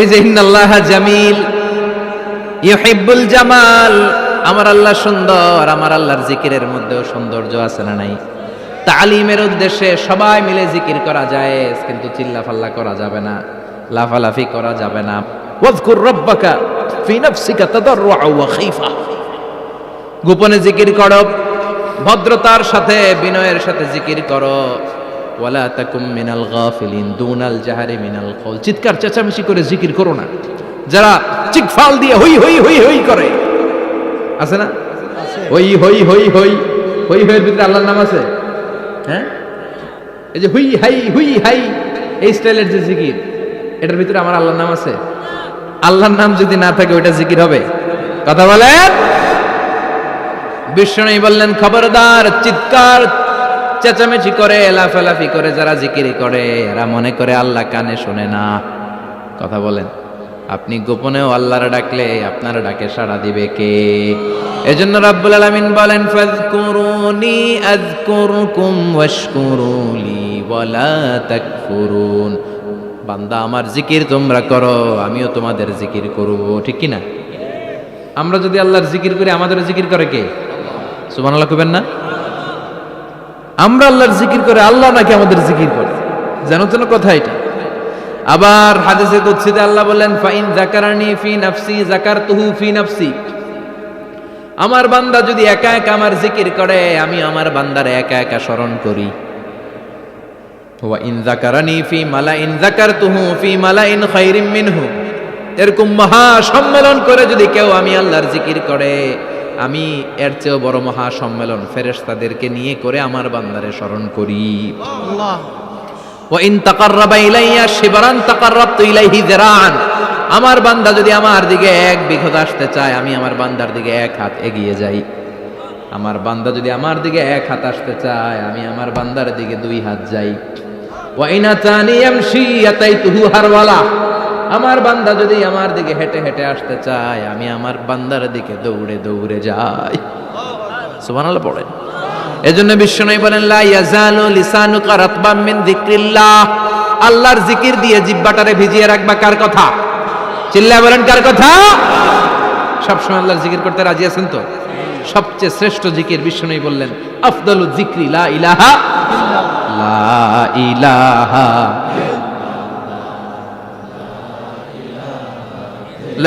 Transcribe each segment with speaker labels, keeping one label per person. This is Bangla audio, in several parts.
Speaker 1: এই যে ইন্নাল্লাহা জামিল ইউহিব্বুল জামাল, আমার আল্লাহ সুন্দর। আমার আল্লাহর জিকিরের মধ্যেও সৌন্দর্য আছে না নাই? তালিমের উদ্দেশ্যে সবাই মিলে জিকির করা যায়, কিন্তু চিল্লাফাল্লা করা যাবে না, লাফালাফি করা যাবে না। ওয়াজকুর রাব্বাকা ফি নাফসিকা তাদাররুআ ওয়া খাইফা, গোপনে জিকির করো, ভদ্রতার সাথে বিনয়ের সাথে জিকির করো। ওয়ালা তাকুম মিনাল গাফিলিন দুনাল জাহারি মিনাল কওল, চিৎকার চেঁচামেচি করে জিকির করো না। যারা চিকফাল দিয়ে হই হই হই হই করে, আছে না? হই হই হই হই হই হইয়ের ভিতরে আল্লাহর নাম আছে। হ্যাঁ, এই যে হুই হাই এই স্টাইলের যে জিকির, এটার ভিতরে আমার আল্লাহর নাম আছে? আল্লাহর নাম যদি না থাকে ওইটা জিকির হবে? কথা বলেন। বিষ্ণু বললেন, খবরদার, চিৎকার চেঁচামেচি করে লাফালাফি করে যারা জিকির করে, এরা মনে করে আল্লাহ কানে শোনে না। কথা বলেন। আপনি গোপনেও আল্লাহর ডাকলে আপনার ডাকে সাড়া দিবে কে? এজন্য রাব্বুল আলামিন বলেন, ফাযকুরুনি আযকুরকুম ওয়াশকুরুলি ওয়ালা তাকফুরুন। বান্দা, আমার জিকির তোমরা করো, আমিও তোমাদের জিকির করব। ঠিক কি না? আমরা যদি আল্লাহর জিকির করি, আমাদের জিকির করে কে? সুবহানাল্লাহ কইবেন না? আমরা আল্লাহর জিকির করে, আল্লাহ নাকি আমাদের জিকির করে? জানো তো না কথা এটা? আবার হাদিসে কুদসিতে আল্লাহ বলেন, ফাইন যাকারানি ফি নাফসি যাকারতুহু ফি নাফসি। আমার বান্দা যদি একা একা আমার জিকির করে, আমি আমার বান্দারে একা একা স্মরণ করি। ওয়া ইন যাকারানি ফি মালাইন যাকারতুহু ফি মালাইন খায়রিম মিনহু। এরকম মহা সম্মেলন করে যদি কেউ আমি আল্লাহর জিকির করে, আমি এর চেয়েও বড় মহা সম্মেলন ফেরেশতাদেরকে নিয়ে করে আমার বান্দারে স্মরণ করি। আল্লাহ, ওয়া ইন তাকাররাবা ইলাইয়া শিবরান তাকাররাবতু ইলাইহি যিরাআন। আমার বান্দা যদি আমার দিকে এক বিঘত আসতে চায়, আমি আমার বান্দার দিকে এক হাত এগিয়ে যাই। আমার বান্দা যদি আমার দিকে এক হাত আসতে চায়, আমি আমার বান্দার দিকে দুই হাত যাই। ওয়া ইন আতানি ইয়ামশি আতাইতুহু হারওয়ালা। আমার বান্দা যদি আমার দিকে হেঁটে হেঁটে আসতে চায়, আমি আমার বান্দার দিকে দৌড়ে দৌড়ে যাই। সুবহানাল্লাহ পড়েন। এজন্য বিশ্বনবী বলেন, লা ইয়াজালু লিসানুকা রাতবাম মিন যিকরিল্লাহ। আল্লাহর জিকির দিয়ে জিহ্বাটারে ভিজিয়ে রাখবা। কার কথা? চিল্লায় বলেন, কার কথা? সবসময় আল্লাহর জিকির করতে রাজি আছেন তো? সবচেয়ে শ্রেষ্ঠ জিকির বিশ্বনবী বললেন, আফদালু যিকরি লা ইলাহা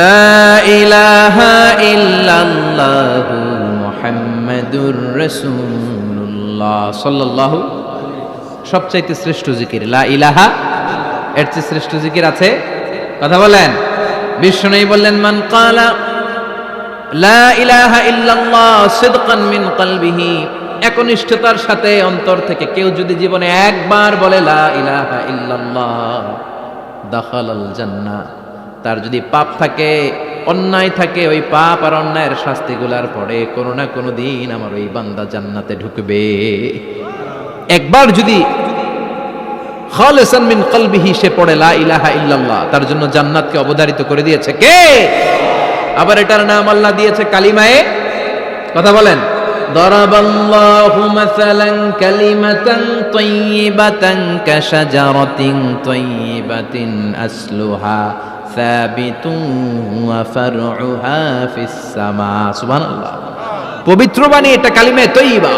Speaker 1: লা ইলাহা ইল্লাল্লাহু মুহাম্মাদুর রাসূলুল্লাহ সাল্লাল্লাহু। সবচাইতে শ্রেষ্ঠ জিকির লা ইলাহা। এর চেয়ে শ্রেষ্ঠ জিকির আছে? কথা বলেন। বিষ্ণু বললেন, মান ক্বালা লা ইলাহা ইল্লাল্লাহ সিদকান মিন কলবিহি, একনিষ্ঠতার সাথে অন্তর থেকে কেউ যদি জীবনে একবার বলে লা ইলাহা ইল্লাল্লাহ, দাখালাল জান্নাহ। তার যদি পাপ থাকে, অন্যায় থাকে, ওই পাপ আর অন্যায়ের শাস্তিগুলার পরে কোনো না কোনো দিন আমার ওই বান্দা জান্নাতে ঢুকবে। একবার যদি খালিসান মিন কলবিহি সে পড়ে লা ইলাহা ইল্লাল্লাহ, তার জন্য জান্নাতকে অবধারিত করে দিয়েছে কে? আবার এটার নাম আল্লাহ দিয়েছে কালিমায়ে। কথা বলেন। দরাবাল্লাহু মাসালান কালিমাতান তাইয়িবাতান কাশাজারাতিন তাইয়িবাতিন আসলুহা সাবিতুন ওয়া ফারউহা ফিস সামা। সুবহানাল্লাহ। পবিত্র বাণী এটা কালিমায়ে তাইয়্যিবা।